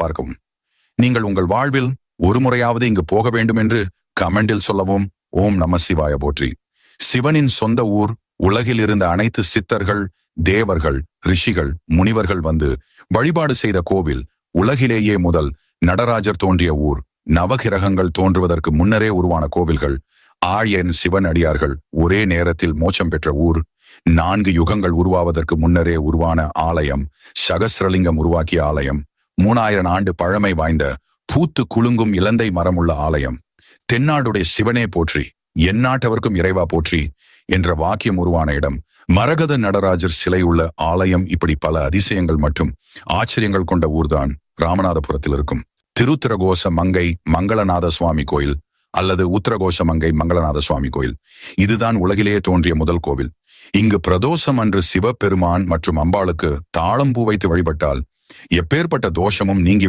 பார்க்கவும். நீங்கள் உங்கள் வாழ்வில் ஒரு முறையாவது இங்கு போக வேண்டும் என்று கமெண்டில் சொல்லவும். ஓம் நம சிவாய போற்றி. சிவனின் சொந்த ஊர். உலகில் இருந்த அனைத்து சித்தர்கள், தேவர்கள், ரிஷிகள், முனிவர்கள் வந்து வழிபாடு செய்த கோவில். உலகிலேயே முதல் நடராஜர் தோன்றிய ஊர். நவகிரகங்கள் தோன்றுவதற்கு முன்னரே உருவான கோவில்கள். ஆயன் சிவன் அடியார்கள் ஒரே நேரத்தில் மோட்சம் பெற்ற ஊர். 4 யுகங்கள் உருவாவதற்கு முன்னரே உருவான ஆலயம். சகஸ்ரலிங்கம் உருவாக்கிய ஆலயம். 3000 ஆண்டு பழமை வாய்ந்த பூத்து குலுங்கும் இலந்தை மரமுள்ள ஆலயம். தென்னாடுடைய சிவனே போற்றி, எந்நாட்டவர்க்கும் இறைவா போற்றி என்ற வாக்கியம் உருவான இடம். மரகத நடராஜர் சிலை உள்ள ஆலயம். இப்படி பல அதிசயங்கள் மற்றும் ஆச்சரியங்கள் கொண்ட ஊர்தான் ராமநாதபுரத்தில் இருக்கும் திருத்திரகோச மங்கை மங்களநாத சுவாமி கோயில் அல்லது உத்தரகோஷ மங்கை மங்களநாத சுவாமி கோயில். இதுதான் உலகிலேயே தோன்றிய முதல் கோவில். இங்கு பிரதோஷம் அன்று சிவபெருமான் மற்றும் அம்பாளுக்கு தாளம்பூ வைத்து வழிபட்டால் எப்பேற்பட்ட தோஷமும் நீங்கி